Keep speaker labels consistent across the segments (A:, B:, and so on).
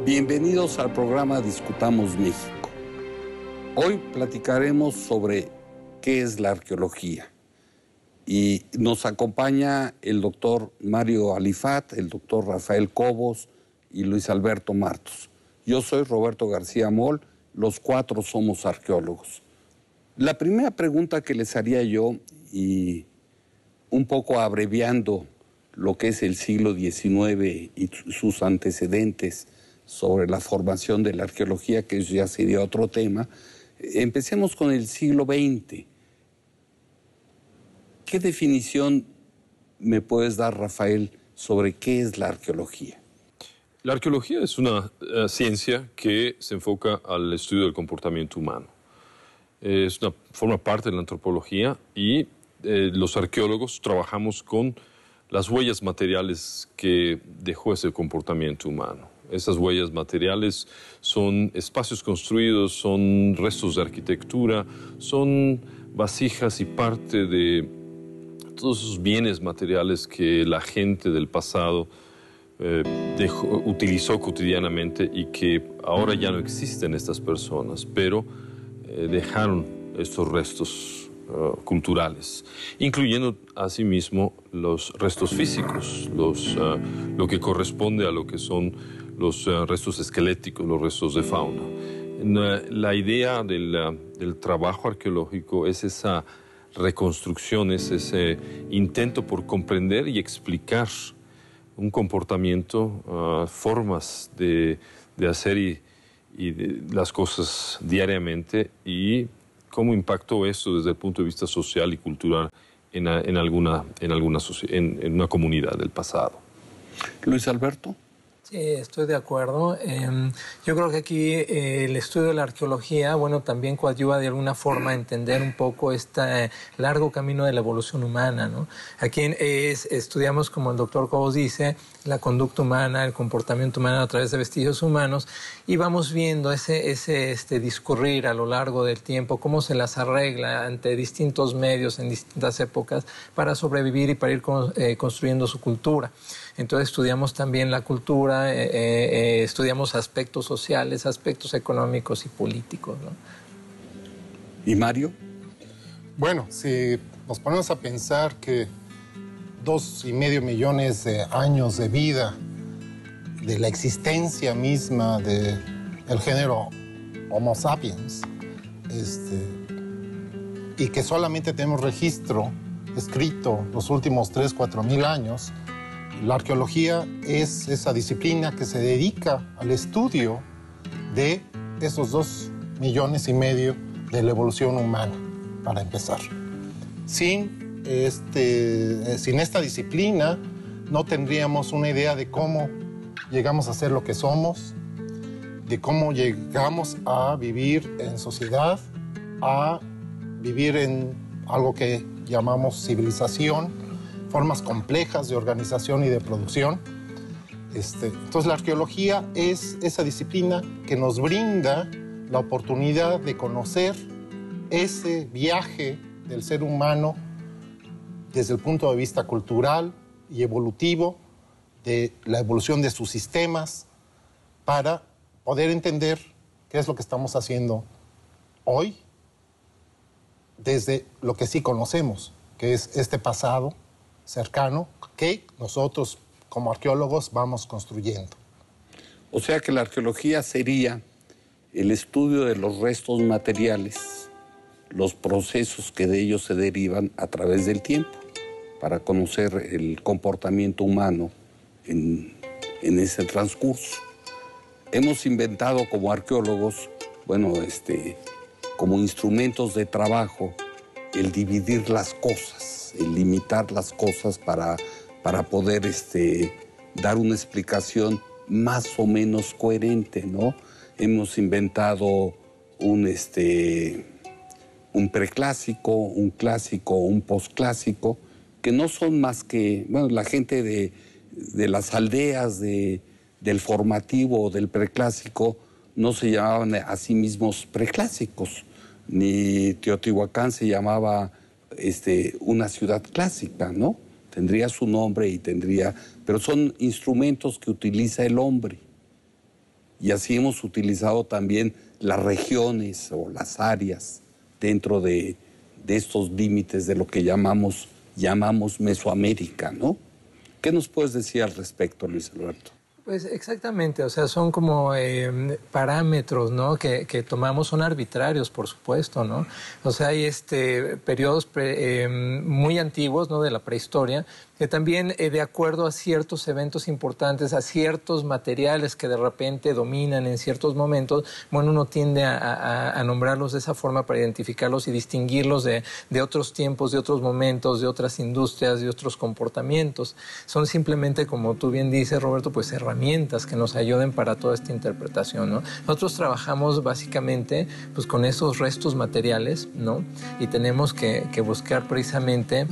A: Bienvenidos al programa Discutamos México. Hoy platicaremos sobre qué es la arqueología. Y nos acompaña el doctor Mario Alifat, el doctor Rafael Cobos y Luis Alberto Martos. Yo soy Roberto García Moll, los cuatro somos arqueólogos. La primera pregunta que les haría yo, y un poco abreviando lo que es el siglo XIX y sus antecedentes sobre la formación de la arqueología, que eso ya sería otro tema, empecemos con el siglo XX. ¿Qué definición me puedes dar, Rafael, sobre qué es la arqueología?
B: La arqueología es una ciencia que se enfoca al estudio del comportamiento humano. Forma parte de la antropología y los arqueólogos trabajamos con las huellas materiales que dejó ese comportamiento humano. Esas huellas materiales son espacios construidos, son restos de arquitectura, son vasijas y parte de todos esos bienes materiales que la gente del pasado utilizó cotidianamente y que ahora ya no existen estas personas, pero dejaron estos restos culturales, incluyendo asimismo los restos físicos, lo que corresponde a lo que son los restos esqueléticos, los restos de fauna. La idea del trabajo arqueológico es esa reconstrucción, es ese intento por comprender y explicar un comportamiento, formas de hacer y las cosas diariamente y cómo impactó eso desde el punto de vista social y cultural en una comunidad del pasado.
A: Luis Alberto.
C: Sí, estoy de acuerdo. Yo creo que aquí el estudio de la arqueología, bueno, también coadyuva de alguna forma a entender un poco este largo camino de la evolución humana, ¿no? Aquí estudiamos, como el doctor Cobos dice, la conducta humana, el comportamiento humano a través de vestigios humanos y vamos viendo ese discurrir a lo largo del tiempo, cómo se las arregla ante distintos medios en distintas épocas para sobrevivir y para ir construyendo su cultura. Entonces estudiamos también la cultura, estudiamos aspectos sociales, aspectos económicos y políticos, ¿no?
A: ¿Y Mario?
D: Bueno, si nos ponemos a pensar que 2,5 millones de años de vida, de la existencia misma del género Homo sapiens, y que solamente tenemos registro escrito los últimos 3,4 mil años, la arqueología es esa disciplina que se dedica al estudio de esos 2,5 millones de la evolución humana, para empezar. Sin esta disciplina no tendríamos una idea de cómo llegamos a ser lo que somos, de cómo llegamos a vivir en sociedad, a vivir en algo que llamamos civilización, formas complejas de organización y de producción. Entonces la arqueología es esa disciplina que nos brinda la oportunidad de conocer ese viaje del ser humano desde el punto de vista cultural y evolutivo, de la evolución de sus sistemas, para poder entender qué es lo que estamos haciendo hoy desde lo que sí conocemos, que es este pasado cercano que nosotros como arqueólogos vamos construyendo.
A: O sea que la arqueología sería el estudio de los restos materiales, los procesos que de ellos se derivan a través del tiempo, para conocer el comportamiento humano en ese transcurso. Hemos inventado como arqueólogos, bueno, como instrumentos de trabajo, el dividir las cosas, el limitar las cosas para poder dar una explicación más o menos coherente, ¿no? Hemos inventado un preclásico, un clásico, un posclásico, que no son más que, bueno, la gente de las aldeas del formativo o del preclásico no se llamaban a sí mismos preclásicos, ni Teotihuacán se llamaba una ciudad clásica, ¿no? Tendría su nombre y tendría... Pero son instrumentos que utiliza el hombre. y así hemos utilizado también las regiones o las áreas dentro de estos límites de lo que llamamos Mesoamérica, ¿no? ¿Qué nos puedes decir al respecto, Luis Alberto?
C: Pues exactamente, o sea, son como parámetros, ¿no? Que tomamos, son arbitrarios, por supuesto, ¿no? O sea, hay periodos muy antiguos, ¿no? De la prehistoria, que también de acuerdo a ciertos eventos importantes, a ciertos materiales que de repente dominan en ciertos momentos, bueno, uno tiende a nombrarlos de esa forma para identificarlos y distinguirlos de otros tiempos, de otros momentos, de otras industrias, de otros comportamientos. Son simplemente, como tú bien dices, Roberto, pues herramientas que nos ayuden para toda esta interpretación, ¿no? Nosotros trabajamos básicamente pues con esos restos materiales, ¿no? Y tenemos que buscar precisamente,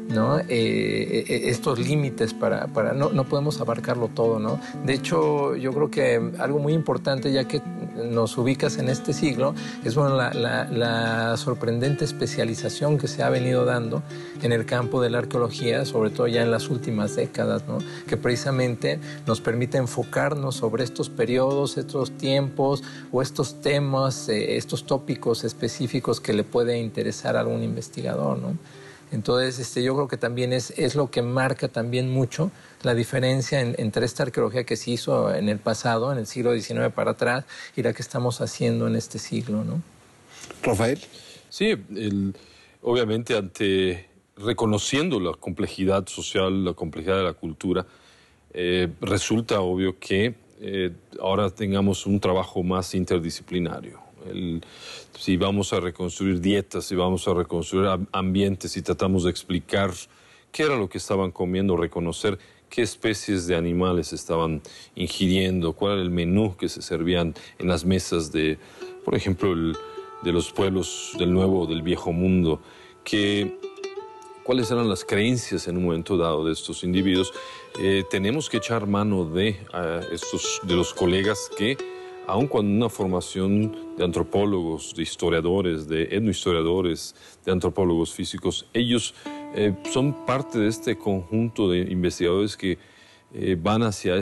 C: ¿no? Estos límites no podemos abarcarlo todo, ¿no? De hecho, yo creo que algo muy importante, ya que nos ubicas en este siglo, es bueno, la sorprendente especialización que se ha venido dando en el campo de la arqueología, sobre todo ya en las últimas décadas, ¿no? Que precisamente nos permite enfocarnos sobre estos periodos, estos tiempos o estos temas, estos tópicos específicos que le puede interesar a algún investigador, ¿no? Entonces, yo creo que también es lo que marca también mucho la diferencia entre esta arqueología que se hizo en el pasado, en el siglo XIX para atrás, y la que estamos haciendo en este siglo, ¿no?
A: Rafael.
B: Sí, obviamente reconociendo la complejidad social, la complejidad de la cultura, resulta obvio que ahora tengamos un trabajo más interdisciplinario. Si vamos a reconstruir dietas, si vamos a reconstruir ambientes, si tratamos de explicar qué era lo que estaban comiendo, reconocer qué especies de animales estaban ingiriendo, cuál era el menú que se servían en las mesas de, por ejemplo, de los pueblos del Nuevo o del Viejo Mundo, cuáles eran las creencias en un momento dado de estos individuos. Tenemos que echar mano de los colegas que, aun cuando una formación de antropólogos, de historiadores, de etnohistoriadores, de antropólogos físicos, ellos son parte de este conjunto de investigadores que van hacia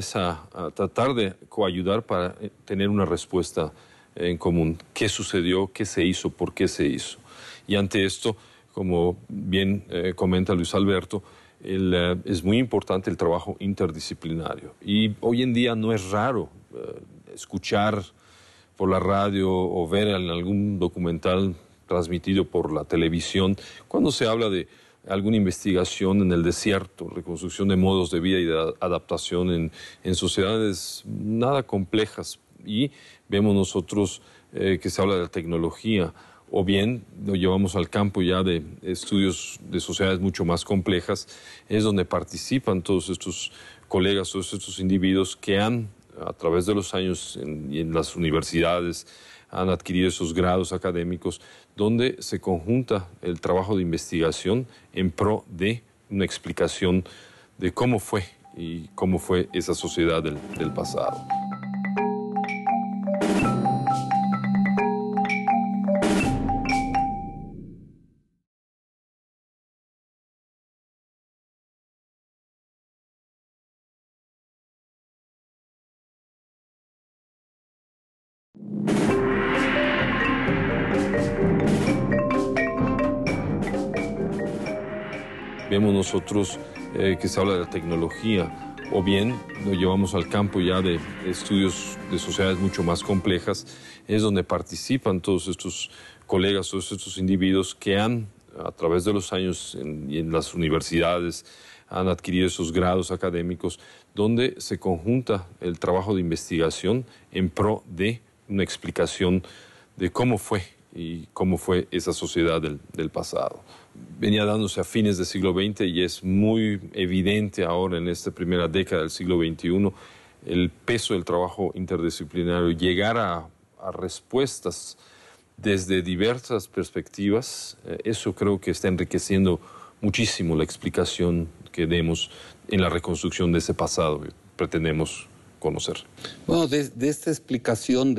B: a tratar de coayudar para tener una respuesta en común. ¿Qué sucedió? ¿Qué se hizo? ¿Por qué se hizo? Y ante esto, como bien comenta Luis Alberto, es muy importante el trabajo interdisciplinario. Y hoy en día no es raro escuchar por la radio o ver en algún documental transmitido por la televisión, cuando se habla de alguna investigación en el desierto, reconstrucción de modos de vida y de adaptación en sociedades nada complejas. Y vemos nosotros que se habla de la tecnología, o bien lo llevamos al campo ya de estudios de sociedades mucho más complejas, es donde participan todos estos colegas, todos estos individuos que han, a través de los años y en las universidades, han adquirido esos grados académicos, donde se conjunta el trabajo de investigación en pro de una explicación de cómo fue y cómo fue esa sociedad del pasado. Vemos nosotros que se habla de la tecnología, o bien lo llevamos al campo ya de estudios de sociedades mucho más complejas, es donde participan todos estos colegas, todos estos individuos que han, a través de los años y en las universidades, han adquirido esos grados académicos, donde se conjunta el trabajo de investigación en pro de una explicación de cómo fue y cómo fue esa sociedad del pasado. Venía dándose a fines del siglo XX y es muy evidente ahora en esta primera década del siglo XXI el peso del trabajo interdisciplinario, llegar a respuestas desde diversas perspectivas. Eso creo que está enriqueciendo muchísimo la explicación que demos en la reconstrucción de ese pasado que pretendemos conocer.
A: Bueno, de esta explicación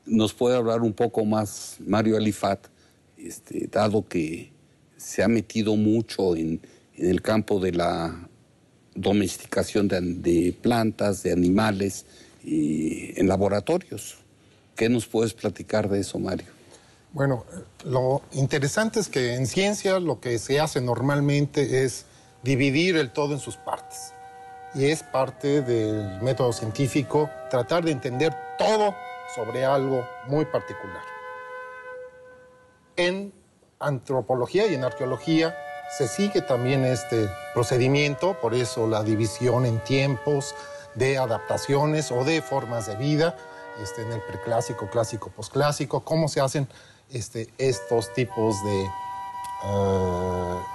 A: nos puede hablar un poco más Mario Alifat, dado que se ha metido mucho en el campo de la domesticación de plantas, de animales, en laboratorios. ¿Qué nos puedes platicar de eso, Mario?
D: Bueno, lo interesante es que en ciencia lo que se hace normalmente es dividir el todo en sus partes. Y es parte del método científico tratar de entender todo sobre algo muy particular. En antropología y en arqueología se sigue también este procedimiento, por eso la división en tiempos de adaptaciones o de formas de vida, en el preclásico, clásico, posclásico, cómo se hacen estos tipos de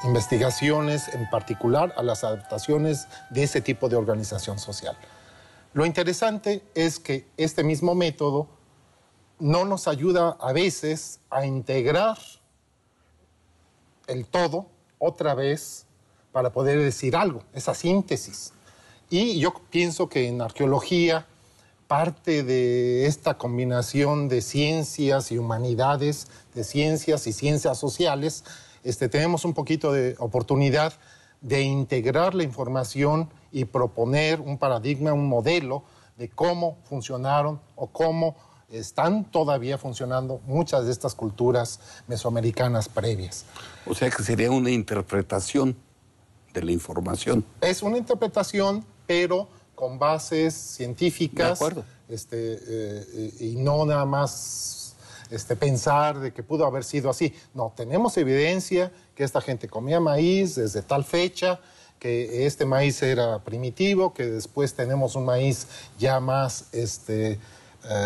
D: investigaciones, en particular a las adaptaciones de ese tipo de organización social. Lo interesante es que este mismo método no nos ayuda a veces a integrar el todo otra vez para poder decir algo, esa síntesis. Y yo pienso que en arqueología parte de esta combinación de ciencias y humanidades, de ciencias y ciencias sociales, tenemos un poquito de oportunidad de integrar la información y proponer un paradigma, un modelo de cómo funcionaron o cómo están todavía funcionando muchas de estas culturas mesoamericanas previas.
A: O sea que sería una interpretación de la información.
D: Es una interpretación, pero con bases científicas.
A: De acuerdo.
D: Y no nada más pensar de que pudo haber sido así. No, tenemos evidencia que esta gente comía maíz desde tal fecha, que este maíz era primitivo, que después tenemos un maíz ya más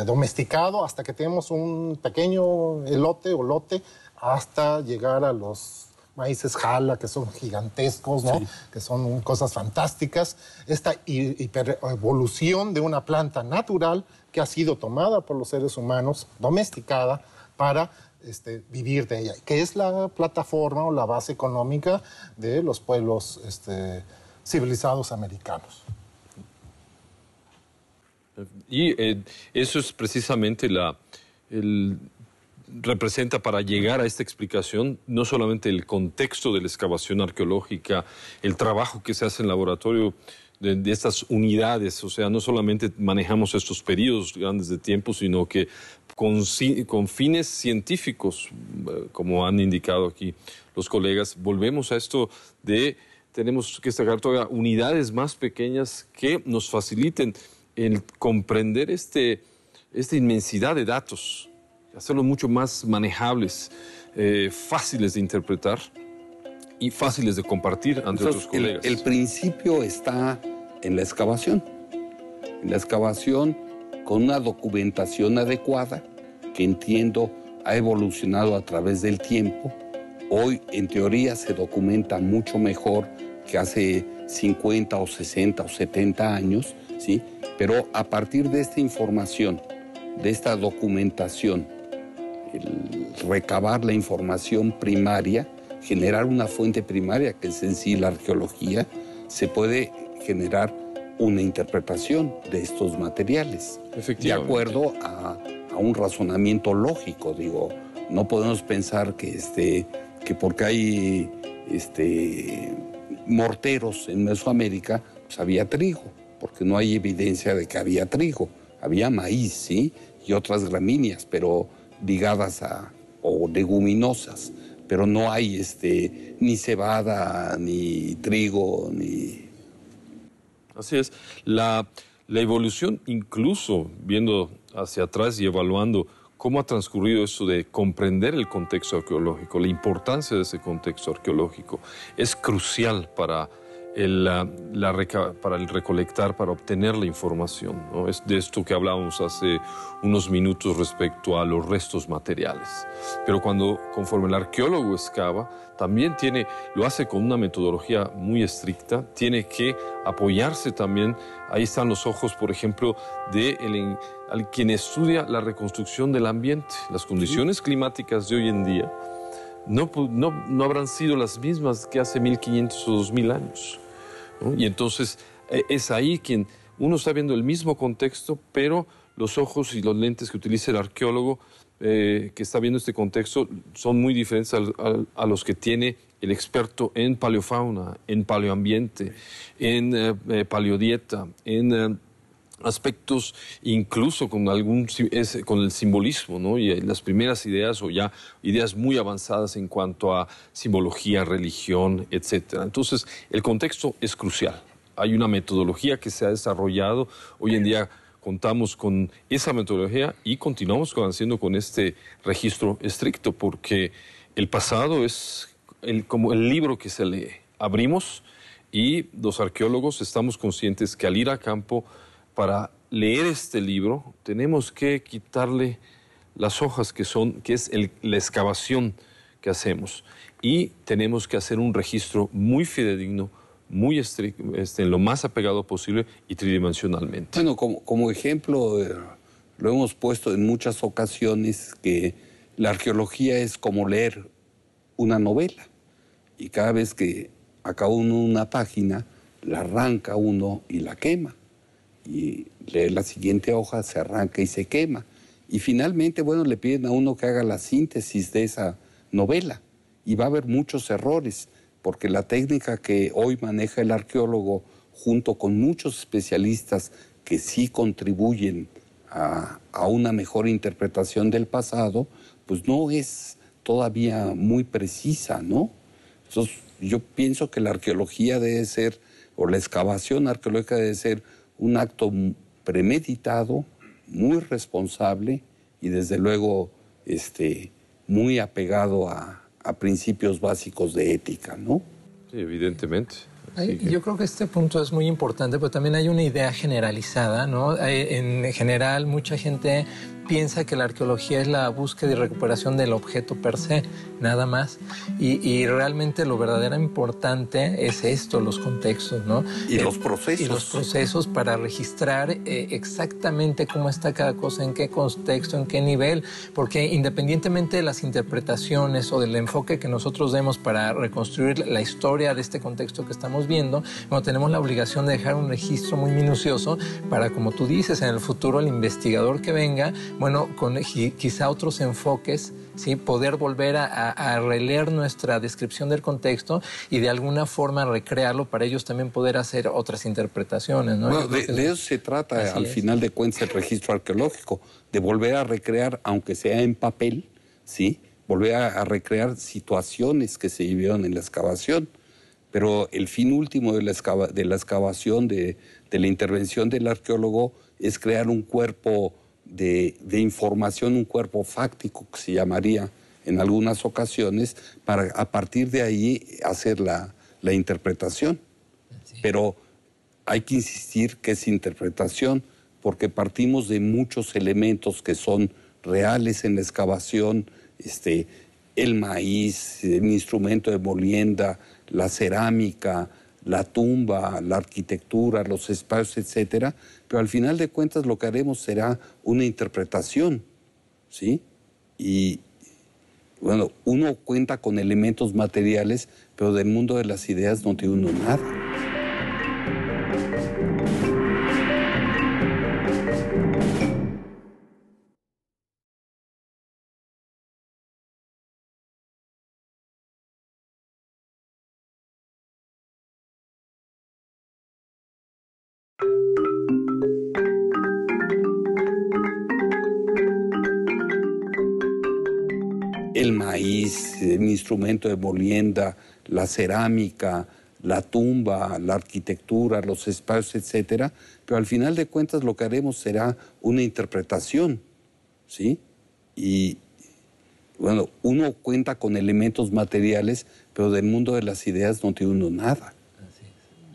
D: domesticado, hasta que tenemos un pequeño elote o lote, hasta llegar a los maíces jala, que son gigantescos, ¿no? Sí. Que son cosas fantásticas. Esta hiperevolución de una planta natural que ha sido tomada por los seres humanos, domesticada, para vivir de ella, que es la plataforma o la base económica de los pueblos civilizados americanos.
B: Y eso es precisamente representa para llegar a esta explicación no solamente el contexto de la excavación arqueológica, el trabajo que se hace en laboratorio de estas unidades, o sea, no solamente manejamos estos periodos grandes de tiempo, sino que con fines científicos, como han indicado aquí los colegas, volvemos a esto tenemos que sacar todavía unidades más pequeñas que nos faciliten el comprender esta inmensidad de datos, hacerlos mucho más manejables, fáciles de interpretar y fáciles de compartir entre otros colegas.
A: El principio está en la excavación. En la excavación con una documentación adecuada, que entiendo ha evolucionado a través del tiempo. Hoy, en teoría, se documenta mucho mejor que hace 50 o 60 o 70 años, ¿sí? Pero a partir de esta información, de esta documentación, el recabar la información primaria, generar una fuente primaria, que es en sí la arqueología, se puede generar una interpretación de estos materiales. De acuerdo a un razonamiento lógico, digo, no podemos pensar que porque hay morteros en Mesoamérica, pues había trigo, porque no hay evidencia de que había trigo. Había maíz, ¿sí? Y otras gramíneas, pero ligadas o leguminosas, pero no hay ni cebada, ni trigo, ni...
B: Así es. La evolución, incluso viendo hacia atrás y evaluando cómo ha transcurrido eso de comprender el contexto arqueológico, la importancia de ese contexto arqueológico, es crucial para el recolectar, para obtener la información, ¿no? Es de esto que hablábamos hace unos minutos respecto a los restos materiales. Pero conforme el arqueólogo excava, también lo hace con una metodología muy estricta, tiene que apoyarse también, ahí están los ojos, por ejemplo, al quien estudia la reconstrucción del ambiente. Las condiciones climáticas de hoy en día no habrán sido las mismas que hace 1500 o 2000 años, ¿no? Y entonces es ahí uno está viendo el mismo contexto, pero los ojos y los lentes que utiliza el arqueólogo que está viendo este contexto son muy diferentes a los que tiene el experto en paleofauna, en paleoambiente, en paleodieta, en aspectos incluso con con el simbolismo, ¿no? Y las primeras ideas o ya ideas muy avanzadas en cuanto a simbología, religión, etcétera. Entonces, el contexto es crucial. Hay una metodología que se ha desarrollado. Hoy en día contamos con esa metodología y continuamos haciendo con este registro estricto, porque el pasado es como el libro que se lee. Abrimos y los arqueólogos estamos conscientes que al ir a campo para leer este libro tenemos que quitarle las hojas que es la excavación que hacemos, y tenemos que hacer un registro muy fidedigno, muy estricto, lo más apegado posible y tridimensionalmente.
A: Bueno, como ejemplo, lo hemos puesto en muchas ocasiones, que la arqueología es como leer una novela, y cada vez que acaba uno una página, la arranca uno y la quema, y lee la siguiente hoja, se arranca y se quema, y finalmente, bueno, le piden a uno que haga la síntesis de esa novela, y va a haber muchos errores, porque la técnica que hoy maneja el arqueólogo, junto con muchos especialistas que sí contribuyen a una mejor interpretación del pasado, pues no es todavía muy precisa, ¿no? Entonces, yo pienso que la arqueología debe ser, o la excavación arqueológica debe ser un acto premeditado, muy responsable y desde luego muy apegado a principios básicos de ética, ¿no?
B: Sí, evidentemente.
C: Yo creo que este punto es muy importante, pero también hay una idea generalizada, ¿no? En general, mucha gente piensa que la arqueología es la búsqueda y recuperación del objeto per se, nada más. Y realmente lo verdaderamente importante es esto, los contextos, ¿no?
A: Y los procesos.
C: Y los procesos para registrar exactamente cómo está cada cosa, en qué contexto, en qué nivel, porque independientemente de las interpretaciones o del enfoque que nosotros demos para reconstruir la historia de este contexto que estamos viendo, bueno, tenemos la obligación de dejar un registro muy minucioso para, como tú dices, en el futuro el investigador que venga, bueno, con quizá otros enfoques, ¿sí? Poder volver a releer nuestra descripción del contexto y de alguna forma recrearlo para ellos también poder hacer otras interpretaciones, ¿no?
A: Bueno, de eso se trata al final de cuentas el registro arqueológico, de volver a recrear, aunque sea en papel, ¿sí? Volver a recrear situaciones que se vivieron en la excavación. Pero el fin último de la excavación, de la intervención del arqueólogo, es crear un cuerpo de información, un cuerpo fáctico que se llamaría en algunas ocasiones, para a partir de ahí hacer la interpretación. Sí. Pero hay que insistir que es interpretación, porque partimos de muchos elementos que son reales en la excavación, el maíz, el instrumento de molienda, la cerámica, la tumba, la arquitectura, los espacios, etcétera, pero al final de cuentas lo que haremos será una interpretación, ¿sí? Y bueno, uno cuenta con elementos materiales, pero del mundo de las ideas no tiene uno nada. El maíz, el instrumento de molienda, la cerámica, la tumba, la arquitectura, los espacios, etcétera, pero al final de cuentas lo que haremos será una interpretación, ¿sí? Y bueno, uno cuenta con elementos materiales, pero del mundo de las ideas no tiene uno nada.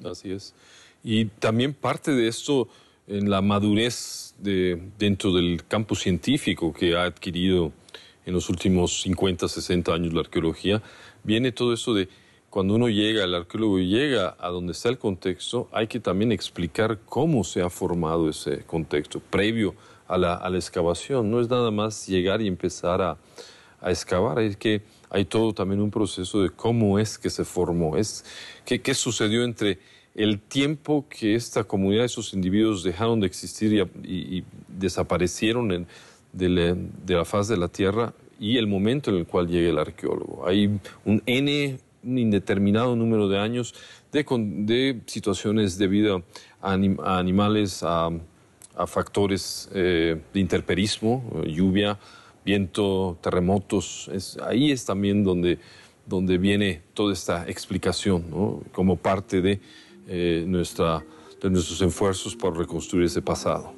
B: Así es. Y también parte de esto en la madurez dentro del campo científico que ha adquirido en los últimos 50, 60 años la arqueología, viene todo eso de cuando uno llega, el arqueólogo llega a donde está el contexto, hay que también explicar cómo se ha formado ese contexto previo a la excavación. No es nada más llegar y empezar a excavar, es que hay todo también un proceso de cómo es que se formó, qué sucedió entre el tiempo que esta comunidad, esos individuos dejaron de existir y desaparecieron de la faz de la Tierra, y el momento en el cual llega el arqueólogo. Hay un indeterminado número de años de situaciones debido a animales, a a factores de intemperismo, lluvia, viento, terremotos. Ahí es también donde viene toda esta explicación, ¿no? Como parte de nuestros esfuerzos para reconstruir ese pasado.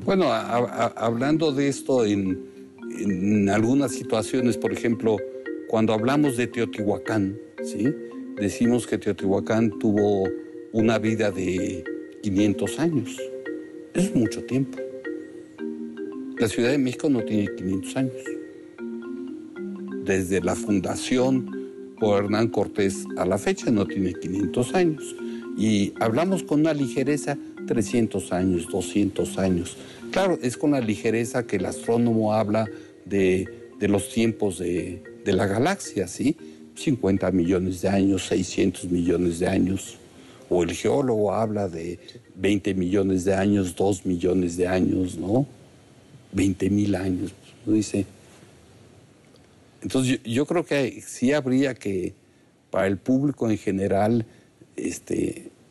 A: Bueno, hablando de esto en algunas situaciones, por ejemplo, cuando hablamos de Teotihuacán, ¿sí? Decimos que Teotihuacán tuvo una vida de 500 años. Eso es mucho tiempo. La Ciudad de México no tiene 500 años. Desde la fundación por Hernán Cortés a la fecha no tiene 500 años. Y hablamos con una ligereza 300 años, 200 años. Claro, es con la ligereza que el astrónomo habla de los tiempos de la galaxia, ¿sí? 50 millones de años, 600 millones de años. O el geólogo habla de 20 millones de años, 2 millones de años, ¿no? 20,000 años, ¿no? Dice. Entonces yo creo que sí habría que, para el público en general,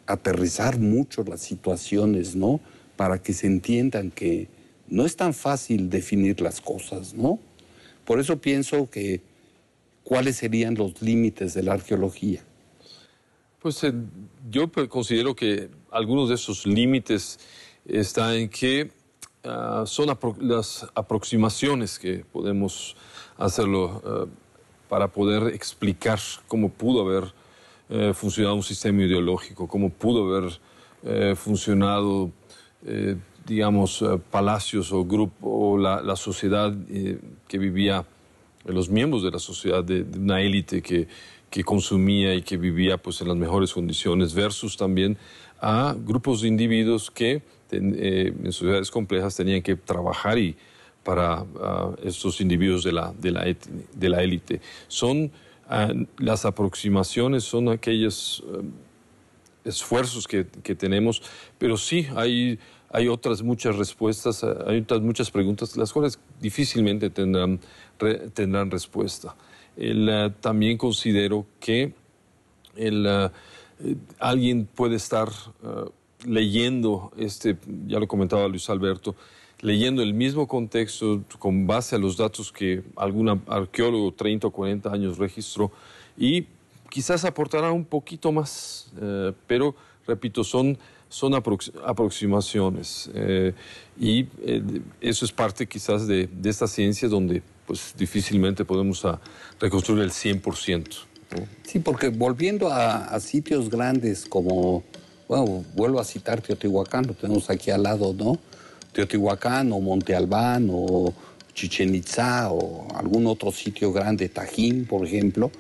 A: aterrizar mucho las situaciones, ¿no? Para que se entiendan que no es tan fácil definir las cosas, ¿no? Por eso pienso que ¿cuáles serían los límites de la arqueología?
B: Pues yo considero que algunos de esos límites están en que son las aproximaciones que podemos hacerlo para poder explicar cómo pudo haber funcionado un sistema ideológico, cómo pudo haber funcionado, digamos, palacios o grupos, o la sociedad que vivía, los miembros de la sociedad, de una élite que consumía y que vivía pues, en las mejores condiciones, versus también a grupos de individuos que en sociedades complejas tenían que trabajar y para estos individuos de la élite. Las aproximaciones son aquellos esfuerzos que tenemos, pero sí hay otras muchas respuestas, hay otras muchas preguntas, las cuales difícilmente tendrán respuesta. También considero que alguien puede estar leyendo, ya lo comentaba Luis Alberto, leyendo el mismo contexto con base a los datos que algún arqueólogo 30 o 40 años registró y quizás aportará un poquito más, pero repito, son aproximaciones y eso es parte quizás de esta ciencia donde pues difícilmente podemos reconstruir el 100%. ¿no?
A: Sí, porque volviendo a sitios grandes como, bueno, vuelvo a citar Teotihuacán, lo tenemos aquí al lado, ¿no? Teotihuacán o Monte Albán o Chichén Itzá o algún otro sitio grande, Tajín, por ejemplo,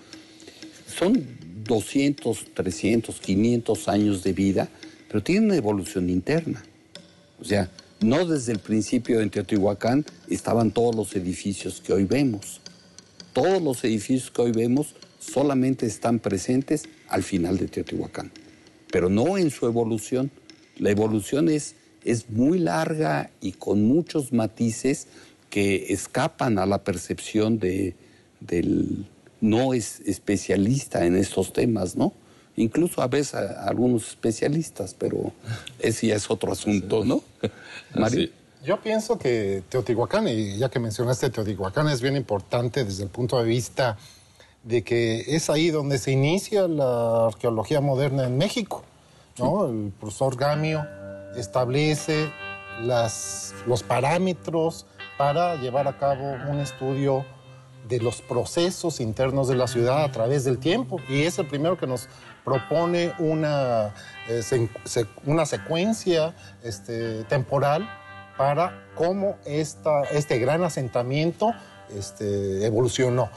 A: son 200, 300, 500 años de vida, pero tienen una evolución interna. O sea, no desde el principio en Teotihuacán estaban todos los edificios que hoy vemos. Todos los edificios que hoy vemos solamente están presentes al final de Teotihuacán, pero no en su evolución. La evolución es muy larga y con muchos matices que escapan a la percepción del no especialista en estos temas, ¿no? Incluso a veces a algunos especialistas, pero ese ya es otro asunto, ¿no? Mario.
D: Yo pienso que Teotihuacán, y ya que mencionaste Teotihuacán, es bien importante desde el punto de vista de que es ahí donde se inicia la arqueología moderna en México, ¿no? Sí. El profesor Gamio establece los parámetros para llevar a cabo un estudio de los procesos internos de la ciudad a través del tiempo, y es el primero que nos propone una secuencia temporal para cómo este gran asentamiento evolucionó.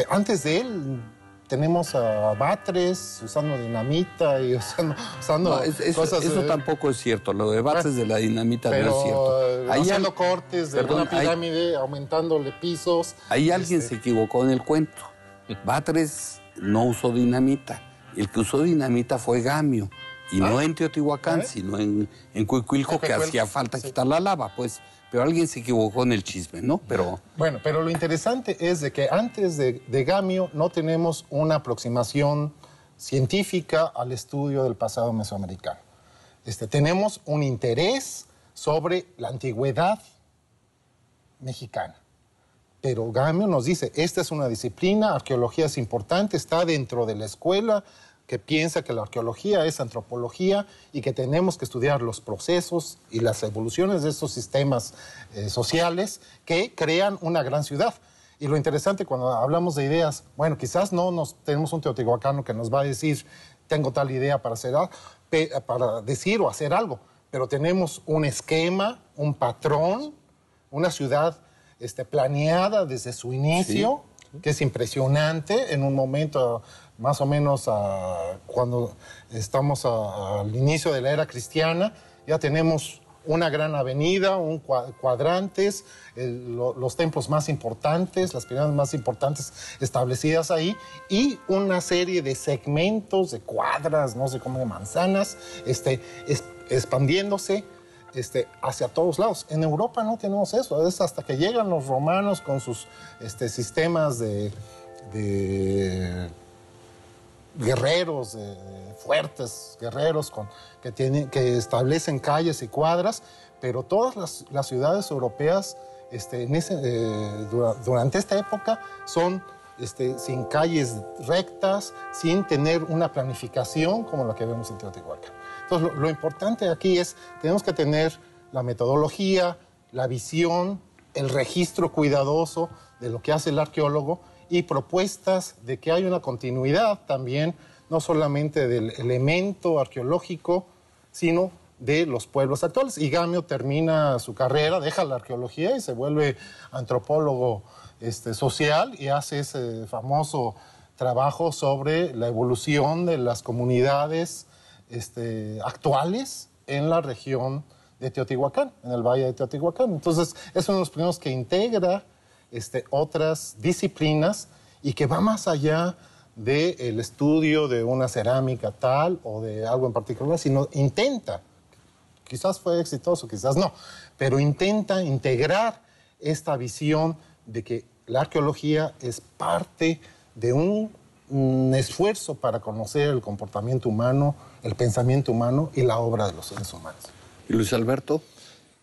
D: Antes de él tenemos a Batres usando dinamita y usando no, cosas...
A: Eso tampoco es cierto, lo de Batres de la dinamita no es cierto.
D: Haciendo cortes de una pirámide, aumentándole pisos.
A: Ahí alguien se equivocó en el cuento. Batres no usó dinamita. El que usó dinamita fue Gamio. Y no en Teotihuacán, sino en Cuicuilco, que hacía falta quitar la lava, pues. Pero alguien se equivocó en el chisme, ¿no?
D: Bueno, pero lo interesante es de que antes de Gamio no tenemos una aproximación científica al estudio del pasado mesoamericano. Tenemos un interés sobre la antigüedad mexicana. Pero Gamio nos dice, esta es una disciplina, arqueología es importante, está dentro de la escuela que piensa que la arqueología es antropología y que tenemos que estudiar los procesos y las evoluciones de estos sistemas sociales que crean una gran ciudad. Y lo interesante cuando hablamos de ideas, bueno, quizás tenemos un teotihuacano que nos va a decir, tengo tal idea para decir o hacer algo, pero tenemos un esquema, un patrón, una ciudad planeada desde su inicio, sí, que es impresionante. En un momento, más o menos cuando estamos al inicio de la era cristiana, ya tenemos una gran avenida, cuadrantes, los templos más importantes, las pirámides más importantes establecidas ahí, y una serie de segmentos, de cuadras, no sé cómo, de manzanas, expandiéndose hacia todos lados. En Europa no tenemos eso, es hasta que llegan los romanos con sus sistemas de guerreros, fuertes guerreros que establecen calles y cuadras, pero todas las ciudades europeas durante esta época son sin calles rectas, sin tener una planificación como la que vemos en Teotihuacán. Entonces, lo importante aquí es, tenemos que tener la metodología, la visión, el registro cuidadoso de lo que hace el arqueólogo y propuestas de que hay una continuidad también, no solamente del elemento arqueológico, sino de los pueblos actuales. Y Gamio termina su carrera, deja la arqueología y se vuelve antropólogo social y hace ese famoso trabajo sobre la evolución de las comunidades actuales en la región de Teotihuacán, en el Valle de Teotihuacán. Entonces, es uno de los primeros que integra otras disciplinas y que va más allá del estudio de una cerámica tal o de algo en particular, sino intenta, quizás fue exitoso, quizás no, pero intenta integrar esta visión de que la arqueología es parte de un esfuerzo para conocer el comportamiento humano, el pensamiento humano y la obra de los seres humanos.
A: ¿Y Luis Alberto?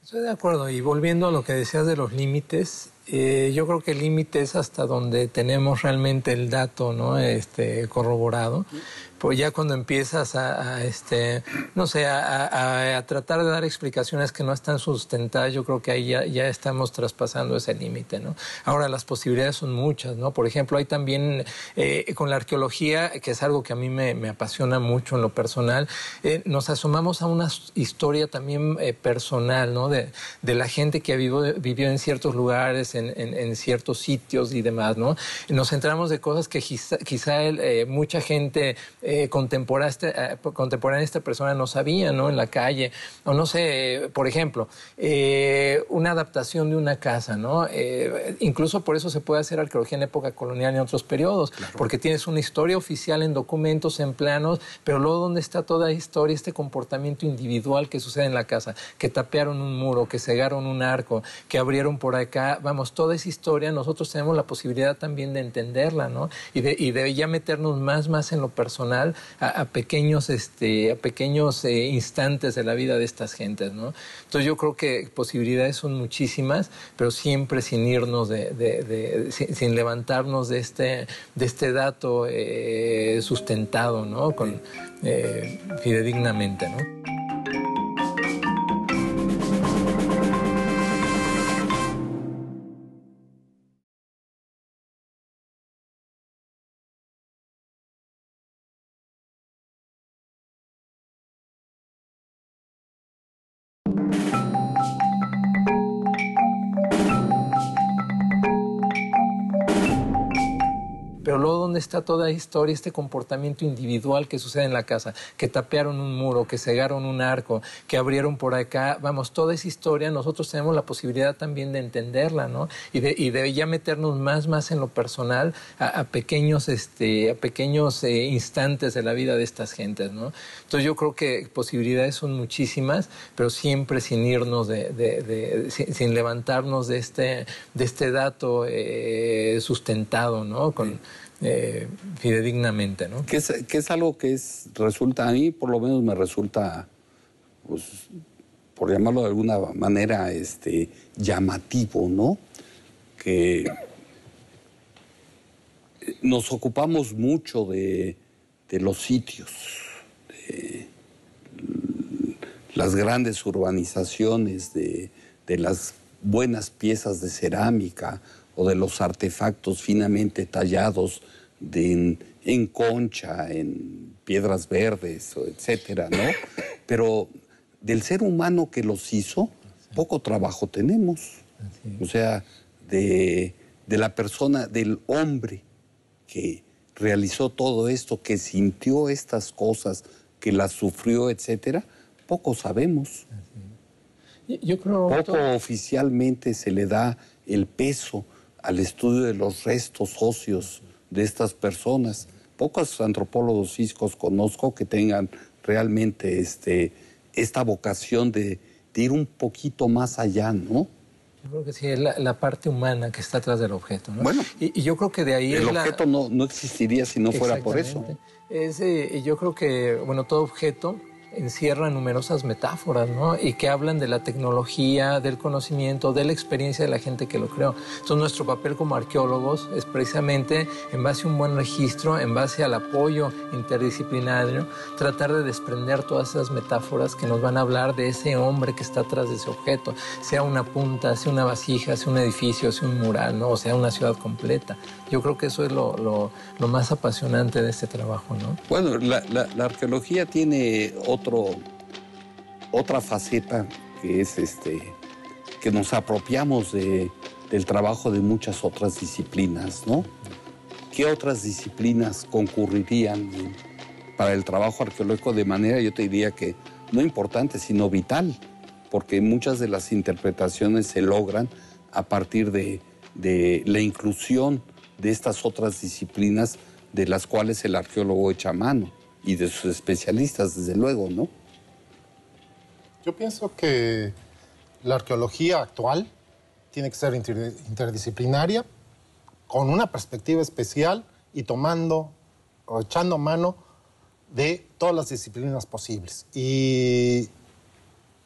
C: Estoy de acuerdo, y volviendo a lo que decías de los límites, yo creo que el límite es hasta donde tenemos realmente el dato, ¿no? Corroborado. Pues ya cuando empiezas a tratar de dar explicaciones que no están sustentadas, yo creo que ahí ya estamos traspasando ese límite, ¿no? Ahora, las posibilidades son muchas, ¿no? Por ejemplo, hay también con la arqueología, que es algo que a mí me apasiona mucho en lo personal, nos asomamos a una historia también personal, ¿no? De la gente que vivió en ciertos lugares, en ciertos sitios y demás, ¿no? Nos enteramos de cosas que quizá mucha gente contemporánea a esta persona no sabía, ¿no? En la calle, o no sé, por ejemplo, una adaptación de una casa, ¿no? Incluso por eso se puede hacer arqueología en época colonial y en otros periodos, claro, porque tienes una historia oficial en documentos, en planos, pero luego ¿dónde está toda historia, este comportamiento individual que sucede en la casa? Que tapearon un muro, que cegaron un arco, que abrieron por acá, vamos, toda esa historia nosotros tenemos la posibilidad también de entenderla, ¿no? Y de ya meternos más en lo personal, a pequeños instantes de la vida de estas gentes, ¿no? Entonces yo creo que posibilidades son muchísimas, pero siempre sin irnos sin levantarnos de este dato sustentado, ¿no? Fidedignamente, ¿no? Pero luego ¿dónde está toda historia, este comportamiento individual que sucede en la casa? Que tapearon un muro, que cegaron un arco, que abrieron por acá, vamos, toda esa historia nosotros tenemos la posibilidad también de entenderla, ¿no? Y de ya meternos más en lo personal, a pequeños instantes de la vida de estas gentes, ¿no? Entonces yo creo que posibilidades son muchísimas, pero siempre sin irnos sin levantarnos de este dato sustentado, ¿no? Fidedignamente, ¿no?
A: Que es algo que resulta, a mí por lo menos me resulta pues, por llamarlo de alguna manera, llamativo, ¿no? Que nos ocupamos mucho de los sitios, de las grandes urbanizaciones, de las buenas piezas de cerámica o de los artefactos finamente tallados en concha, en piedras verdes, etcétera, ¿no? Pero del ser humano que los hizo, poco trabajo tenemos. O sea, de la persona, del hombre que realizó todo esto, que sintió estas cosas, que las sufrió, etcétera, poco sabemos.
C: Yo creo
A: poco oficialmente se le da el peso al estudio de los restos óseos de estas personas. Pocos antropólogos físicos conozco que tengan realmente esta vocación de ir un poquito más allá, ¿no?
C: Yo creo que sí, es la parte humana que está atrás del objeto, ¿no?
A: Bueno,
C: y yo creo que de ahí
A: el objeto no existiría si no fuera por eso.
C: Yo creo que, bueno, todo objeto encierra numerosas metáforas, ¿no? Y que hablan de la tecnología, del conocimiento, de la experiencia de la gente que lo creó. Entonces, nuestro papel como arqueólogos es precisamente, en base a un buen registro, en base al apoyo interdisciplinario, tratar de desprender todas esas metáforas que nos van a hablar de ese hombre que está atrás de ese objeto, sea una punta, sea una vasija, sea un edificio, sea un mural, ¿no? O sea una ciudad completa. Yo creo que eso es lo más apasionante de este trabajo, ¿no?
A: Bueno, la arqueología tiene otra faceta que es que nos apropiamos del trabajo de muchas otras disciplinas, ¿no? ¿Qué otras disciplinas concurrirían para el trabajo arqueológico de manera, yo te diría que no importante, sino vital? Porque muchas de las interpretaciones se logran a partir de la inclusión de estas otras disciplinas de las cuales el arqueólogo echa mano. Y de sus especialistas, desde luego, ¿no?
D: Yo pienso que la arqueología actual tiene que ser interdisciplinaria, con una perspectiva especial y tomando o echando mano de todas las disciplinas posibles. Y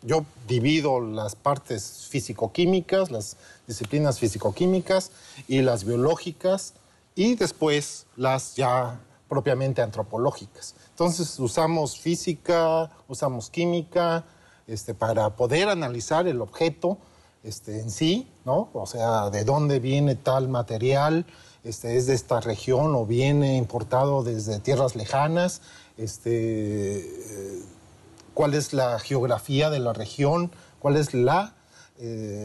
D: yo divido las partes físico-químicas, las disciplinas físico-químicas y las biológicas, y después las ya propiamente antropológicas. Entonces usamos física, usamos química, para poder analizar el objeto en sí, ¿no? O sea, de dónde viene tal material, es de esta región o viene importado desde tierras lejanas, cuál es la geografía de la región, cuál es la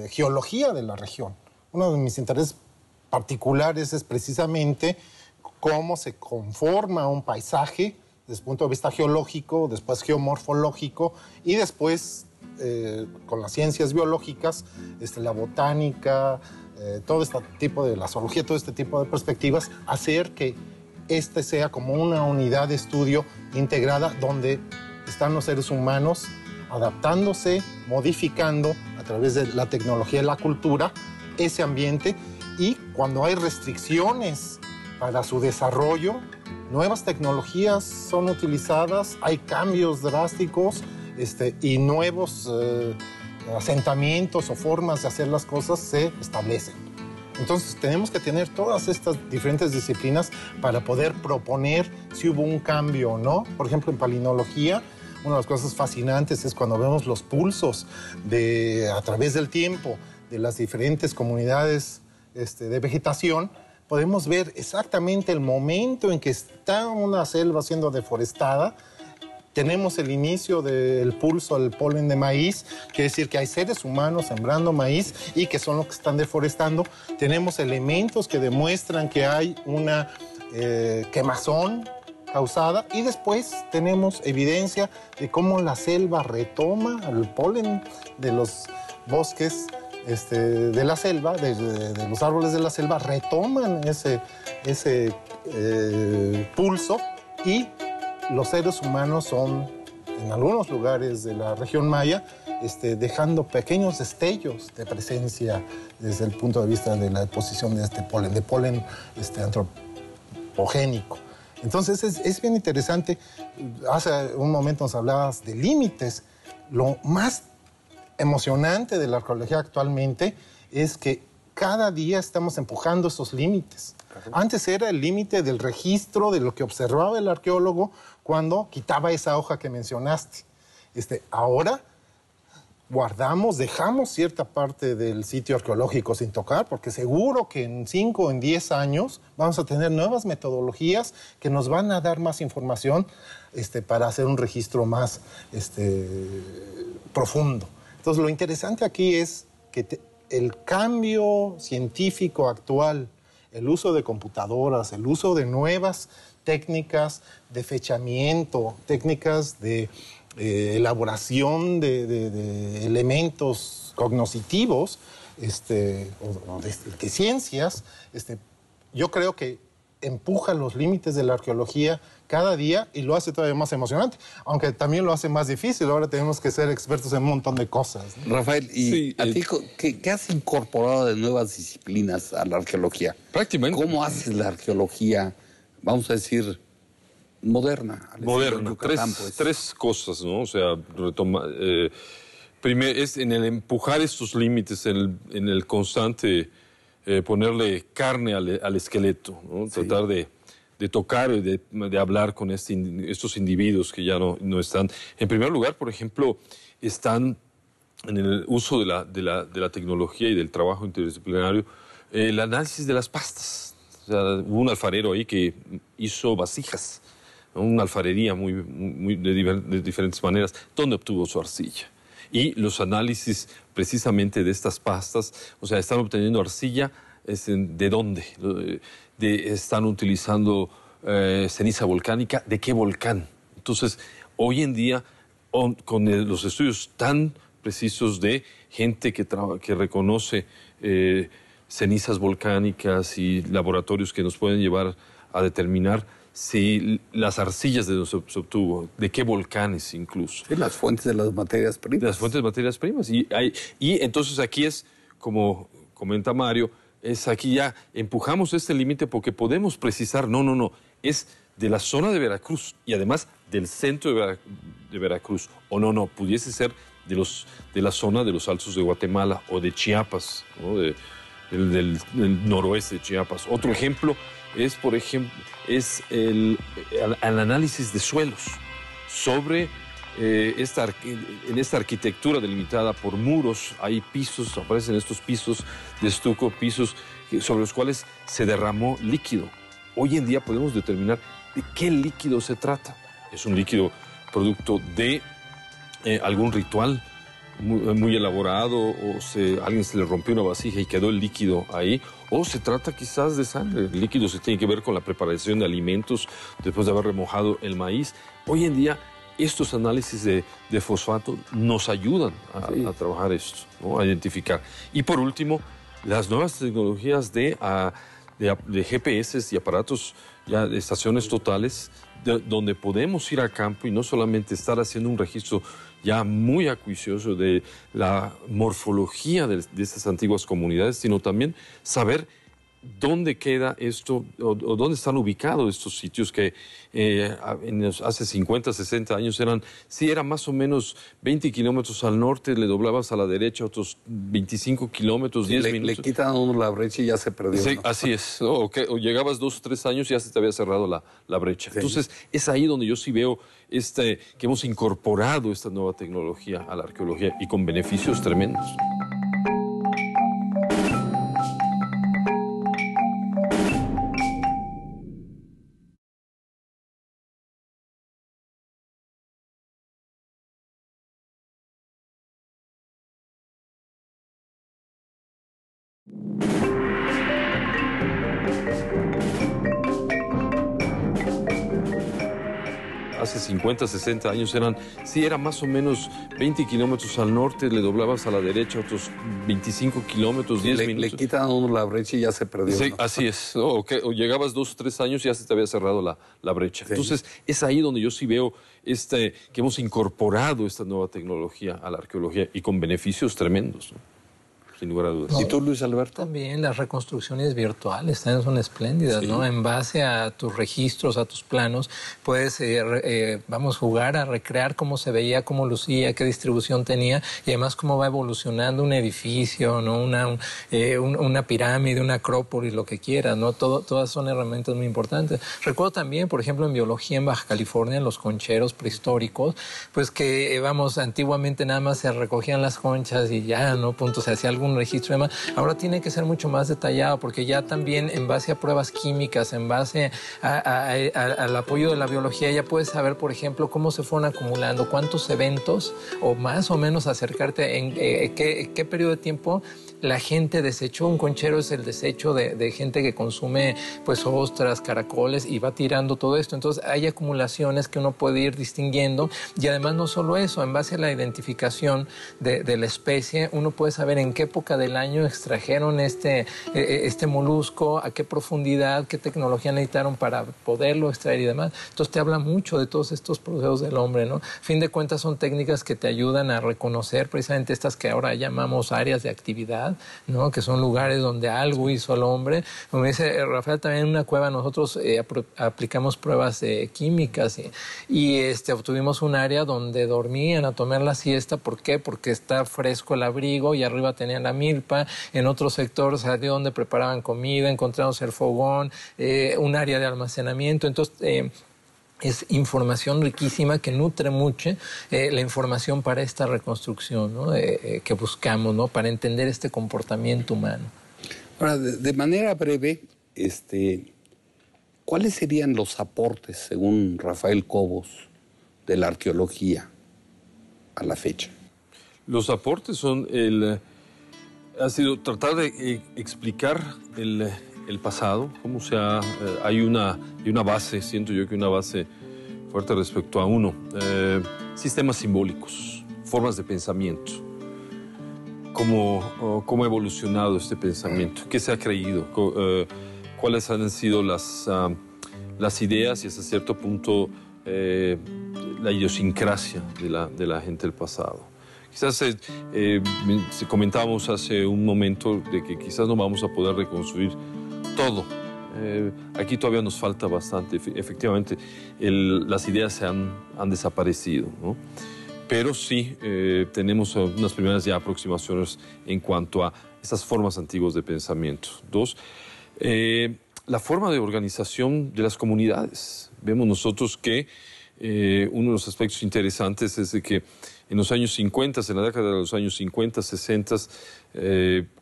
D: geología de la región. Uno de mis intereses particulares es precisamente cómo se conforma un paisaje desde el punto de vista geológico, después geomorfológico y después con las ciencias biológicas, la botánica, todo este tipo de la zoología, todo este tipo de perspectivas, hacer que sea como una unidad de estudio integrada donde están los seres humanos adaptándose, modificando a través de la tecnología y la cultura ese ambiente, y cuando hay restricciones para su desarrollo, nuevas tecnologías son utilizadas, hay cambios drásticos y nuevos asentamientos o formas de hacer las cosas se establecen. Entonces tenemos que tener todas estas diferentes disciplinas para poder proponer si hubo un cambio o no. Por ejemplo, en palinología, una de las cosas fascinantes es cuando vemos los pulsos a través del tiempo de las diferentes comunidades de vegetación. Podemos ver exactamente el momento en que está una selva siendo deforestada. Tenemos el inicio del pulso del polen de maíz, quiere decir que hay seres humanos sembrando maíz y que son los que están deforestando. Tenemos elementos que demuestran que hay una quemazón causada, y después tenemos evidencia de cómo la selva retoma el polen de los bosques de la selva, de los árboles de la selva, retoman ese pulso, y los seres humanos son, en algunos lugares de la región maya, dejando pequeños destellos de presencia desde el punto de vista de la deposición de este polen, antropogénico. Entonces es bien interesante. Hace un momento nos hablabas de límites. Lo más emocionante de la arqueología actualmente es que cada día estamos empujando esos límites. Antes era el límite del registro de lo que observaba el arqueólogo cuando quitaba esa hoja que mencionaste. Ahora guardamos, dejamos cierta parte del sitio arqueológico sin tocar, porque seguro que en 5 o en 10 años vamos a tener nuevas metodologías que nos van a dar más información para hacer un registro más profundo. Entonces, lo interesante aquí es que el cambio científico actual, el uso de computadoras, el uso de nuevas técnicas de fechamiento, técnicas de elaboración de elementos cognitivos o de ciencias, yo creo que empuja los límites de la arqueología cada día y lo hace todavía más emocionante, aunque también lo hace más difícil. Ahora tenemos que ser expertos en un montón de cosas, ¿no?
A: Rafael, ¿y
B: sí,
A: a ti qué has incorporado de nuevas disciplinas a la arqueología?
B: Prácticamente.
A: ¿Cómo haces la arqueología, vamos a decir, moderna?
B: Moderna. Tres cosas, ¿no? O sea, primero es en el empujar estos límites, en el constante ponerle carne al esqueleto, ¿no? Sí. Tratar de tocar y de hablar con estos individuos que ya no están. En primer lugar, por ejemplo, están en el uso de la tecnología y del trabajo interdisciplinario, el análisis de las pastas. O sea, hubo un alfarero ahí que hizo vasijas, ¿no? Una alfarería de diferentes maneras, donde obtuvo su arcilla. Y los análisis precisamente de estas pastas, o sea, están obteniendo arcilla, ¿de dónde? Están utilizando ceniza volcánica, ¿de qué volcán? Entonces, hoy en día, con los estudios tan precisos de gente que reconoce cenizas volcánicas y laboratorios que nos pueden llevar a determinar si las arcillas de donde se obtuvo, de qué volcanes incluso.
A: Sí, las fuentes de las materias primas.
B: Las fuentes de materias primas. Y entonces aquí es, como comenta Mario, es aquí ya empujamos este límite porque podemos precisar, no, es de la zona de Veracruz y además del centro de Veracruz. O no, pudiese ser de la zona de los Altos de Guatemala o de Chiapas, ¿no? del noroeste de Chiapas. Otro ejemplo es, por ejemplo, el análisis de suelos sobre en esta arquitectura delimitada por muros. Hay pisos, aparecen estos pisos de estuco, pisos sobre los cuales se derramó líquido. Hoy en día podemos determinar de qué líquido se trata. Es un líquido producto de algún ritual muy elaborado, o a alguien se le rompió una vasija y quedó el líquido ahí, o se trata quizás de sangre. El líquido se tiene que ver con la preparación de alimentos después de haber remojado el maíz. Hoy en día estos análisis de fosfato nos ayudan a trabajar esto, ¿no? A identificar. Y por último, las nuevas tecnologías de GPS y aparatos, ya de estaciones totales, donde podemos ir a campo y no solamente estar haciendo un registro ya muy acuicioso de la morfología de estas antiguas comunidades, sino también saber dónde queda esto, o dónde están ubicados estos sitios que hace 50, 60 años eran más o menos 20 kilómetros al norte, le doblabas a la derecha otros 25 kilómetros, 10 minutos.
A: Le quitan a uno la brecha y ya se perdió.
B: Sí,
A: ¿no?
B: así es. O llegabas 2 o 3 años y ya se te había cerrado la brecha. Sí. Entonces, es ahí donde yo sí veo que hemos incorporado esta nueva tecnología a la arqueología y con beneficios tremendos. Hace 50, 60 años eran más o menos 20 kilómetros al norte, le doblabas a la derecha otros 25 kilómetros, 10 minutos. Le
A: quitan a uno la brecha y ya se perdió.
B: Sí,
A: ¿no?
B: Así es. O llegabas 2 o 3 años y ya se te había cerrado la brecha. Sí. Entonces, es ahí donde yo sí veo que hemos incorporado esta nueva tecnología a la arqueología y con beneficios tremendos, ¿no? sin lugar a dudas.
A: ¿Y tú, Luis Alberto?
C: También las reconstrucciones virtuales también son espléndidas, ¿no? En base a tus registros, a tus planos, puedes, jugar a recrear cómo se veía, cómo lucía, qué distribución tenía y además cómo va evolucionando un edificio, ¿no? Una pirámide, una acrópolis, lo que quieras, ¿no? Todas son herramientas muy importantes. Recuerdo también, por ejemplo, en biología en Baja California, en los concheros prehistóricos, pues que, antiguamente nada más se recogían las conchas y ya, ¿no? Punto, se hacía algún registro y demás. Ahora tiene que ser mucho más detallado porque ya también en base a pruebas químicas, en base al apoyo de la biología, ya puedes saber, por ejemplo, cómo se fueron acumulando, cuántos eventos o más o menos acercarte en qué periodo de tiempo la gente desechó. Un conchero es el desecho de gente que consume pues ostras, caracoles y va tirando todo esto. Entonces hay acumulaciones que uno puede ir distinguiendo y además no solo eso, en base a la identificación de la especie, uno puede saber en qué época del año extrajeron este molusco, a qué profundidad, qué tecnología necesitaron para poderlo extraer y demás. Entonces te habla mucho de todos estos procesos del hombre, ¿no? A fin de cuentas son técnicas que te ayudan a reconocer precisamente estas que ahora llamamos áreas de actividad, ¿no? Que son lugares donde algo hizo el hombre. Como dice Rafael, también en una cueva nosotros aplicamos pruebas químicas y obtuvimos un área donde dormían a tomar la siesta. ¿Por qué? Porque está fresco el abrigo y arriba tenían la milpa. En otro sector salió donde preparaban comida, encontramos el fogón, un área de almacenamiento. Entonces, es información riquísima que nutre mucho la información para esta reconstrucción, ¿no? Que buscamos, ¿no? Para entender este comportamiento humano.
A: Ahora, de manera breve, ¿cuáles serían los aportes, según Rafael Cobos, de la arqueología a la fecha?
B: Los aportes son ha sido tratar de explicar el pasado, cómo hay una base, siento yo que una base fuerte respecto a sistemas simbólicos, formas de pensamiento, cómo ha evolucionado este pensamiento, qué se ha creído, cuáles han sido las ideas y hasta cierto punto la idiosincrasia de la gente del pasado. Quizás comentábamos hace un momento de que quizás no vamos a poder reconstruir todo. Aquí todavía nos falta bastante. Efectivamente, las ideas se han desaparecido, ¿no? Pero sí tenemos unas primeras ya aproximaciones en cuanto a esas formas antiguas de pensamiento. Dos, la forma de organización de las comunidades. Vemos nosotros que uno de los aspectos interesantes es de que en los años 50, en la década de los años 50, 60,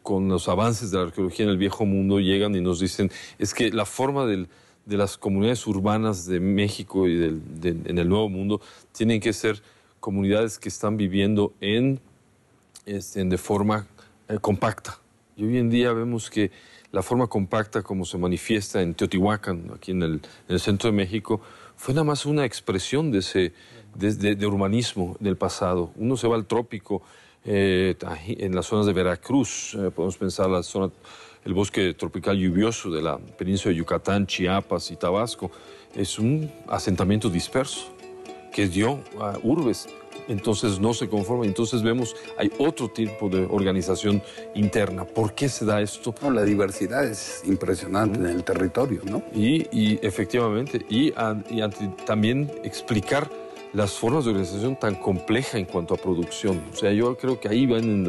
B: con los avances de la arqueología en el Viejo Mundo, llegan y nos dicen es que la forma de las comunidades urbanas de México y en el Nuevo Mundo tienen que ser comunidades que están viviendo de forma compacta. Y hoy en día vemos que la forma compacta como se manifiesta en Teotihuacán, aquí en el centro de México, fue nada más una expresión de urbanismo del pasado. Uno se va al trópico, en las zonas de Veracruz, podemos pensar el bosque tropical lluvioso de la península de Yucatán, Chiapas y Tabasco. Es un asentamiento disperso que dio a urbes. Entonces no se conforma. Entonces vemos, hay otro tipo de organización interna. ¿Por qué se da esto?
A: No, la diversidad es impresionante en el territorio, ¿no?
B: Y efectivamente, también explicar las formas de organización tan compleja en cuanto a producción. O sea, yo creo que ahí vienen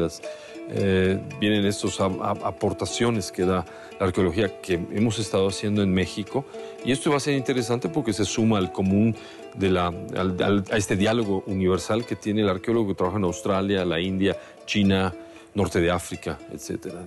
B: estas aportaciones que da la arqueología que hemos estado haciendo en México. Y esto va a ser interesante porque se suma al común a este diálogo universal que tiene el arqueólogo que trabaja en Australia, la India, China, norte de África, etcétera.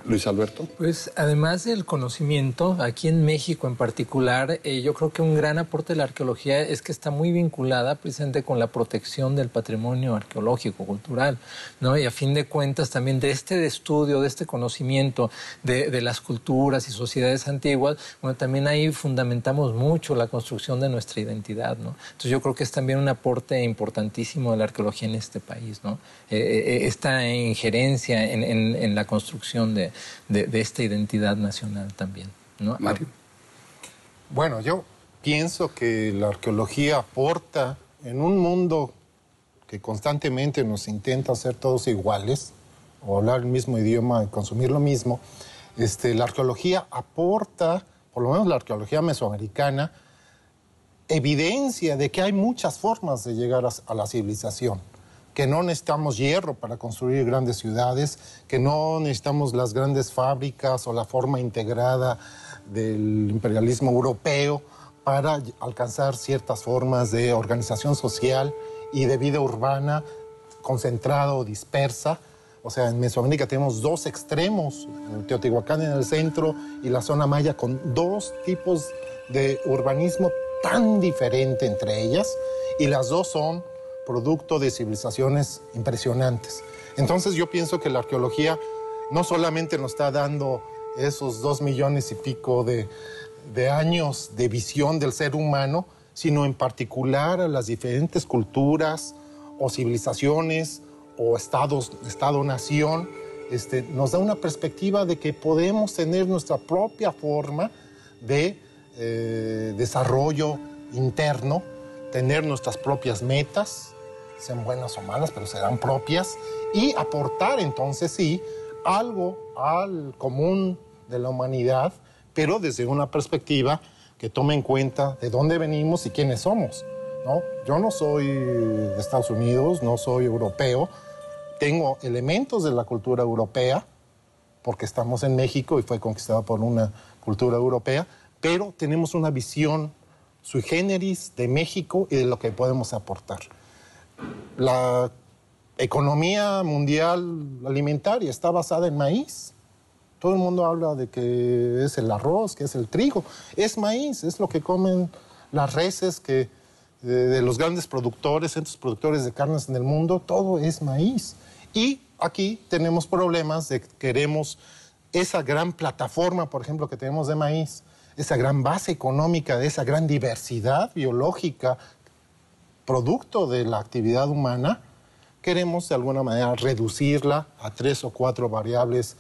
A: Luis Alberto.
C: Pues además del conocimiento, aquí en México en particular, yo creo que un gran aporte de la arqueología es que está muy vinculada precisamente con la protección del patrimonio arqueológico, cultural, ¿no? Y a fin de cuentas también de este estudio, de este conocimiento de las culturas y sociedades antiguas, bueno, también ahí fundamentamos mucho la construcción de nuestra identidad, ¿no? Entonces yo creo que es también un aporte importantísimo de la arqueología en este país, ¿no? Esta injerencia en la construcción de esta identidad nacional también, ¿no?
A: Mario.
D: Bueno, yo pienso que la arqueología aporta en un mundo que constantemente nos intenta hacer todos iguales o hablar el mismo idioma y consumir lo mismo, la arqueología aporta, por lo menos la arqueología mesoamericana, evidencia de que hay muchas formas de llegar a la civilización, que no necesitamos hierro para construir grandes ciudades, que no necesitamos las grandes fábricas o la forma integrada del imperialismo europeo para alcanzar ciertas formas de organización social y de vida urbana concentrada o dispersa. O sea, en Mesoamérica tenemos dos extremos, Teotihuacán en el centro y la zona maya, con dos tipos de urbanismo tan diferente entre ellas, y las dos son producto de civilizaciones impresionantes. Entonces yo pienso que la arqueología no solamente nos está dando esos 2 millones y pico de años de visión del ser humano, sino en particular a las diferentes culturas o civilizaciones o estado-nación, nos da una perspectiva de que podemos tener nuestra propia forma de desarrollo interno, tener nuestras propias metas, sean buenas o malas, pero serán propias, y aportar entonces sí algo al común de la humanidad, pero desde una perspectiva que tome en cuenta de dónde venimos y quiénes somos, ¿no? Yo no soy de Estados Unidos, no soy europeo, tengo elementos de la cultura europea, porque estamos en México y fue conquistada por una cultura europea, pero tenemos una visión sui generis de México y de lo que podemos aportar. La economía mundial alimentaria está basada en maíz. Todo el mundo habla de que es el arroz, que es el trigo. Es maíz, es lo que comen las reses de los grandes productores, centros productores de carnes en el mundo. Todo es maíz. Y aquí tenemos problemas de que queremos esa gran plataforma, por ejemplo, que tenemos de maíz, esa gran base económica, de esa gran diversidad biológica, producto de la actividad humana, queremos de alguna manera reducirla a 3 o 4 variables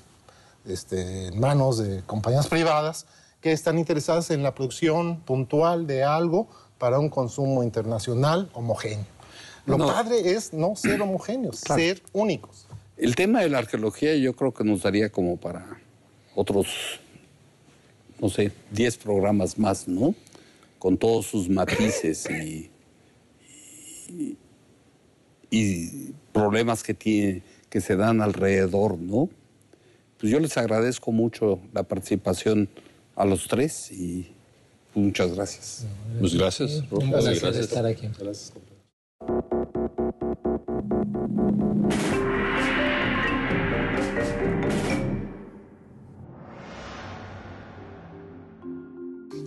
D: en manos de compañías privadas que están interesadas en la producción puntual de algo para un consumo internacional homogéneo. Lo padre es no ser homogéneos, claro, ser únicos.
A: El tema de la arqueología yo creo que nos daría como para otros, no sé, 10 programas más, ¿no? Con todos sus matices y problemas que se dan alrededor, ¿no? Pues yo les agradezco mucho la participación a los tres y muchas gracias.
B: Pues gracias.
C: Un placer gracias. Estar aquí.
D: Gracias.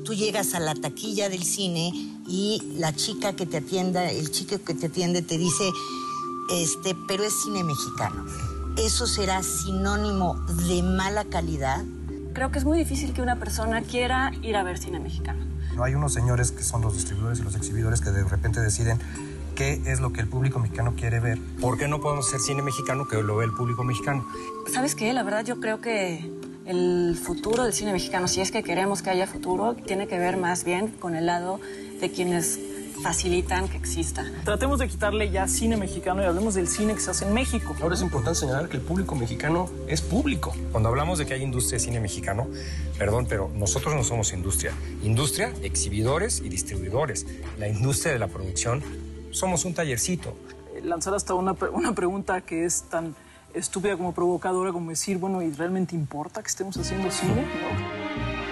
E: Tú llegas a la taquilla del cine y la chica que te atienda, el chico que te atiende te dice, pero es cine mexicano. ¿Eso será sinónimo de mala calidad?
F: Creo que es muy difícil que una persona quiera ir a ver cine mexicano.
G: No hay unos señores que son los distribuidores y los exhibidores que de repente deciden qué es lo que el público mexicano quiere ver. ¿Por qué no podemos hacer cine mexicano que lo ve el público mexicano?
F: ¿Sabes qué? La verdad yo creo que el futuro del cine mexicano, si es que queremos que haya futuro, tiene que ver más bien con el lado de quienes facilitan que exista.
H: Tratemos de quitarle ya cine mexicano y hablemos del cine que se hace en México.
I: Ahora es importante señalar que el público mexicano es público.
G: Cuando hablamos de que hay industria de cine mexicano, perdón, pero nosotros no somos industria. Industria, exhibidores y distribuidores. La industria de la producción, somos un tallercito.
H: Lanzar hasta una pregunta que es tan estúpida como provocadora como decir, bueno, ¿y realmente importa que estemos haciendo cine? ¿No?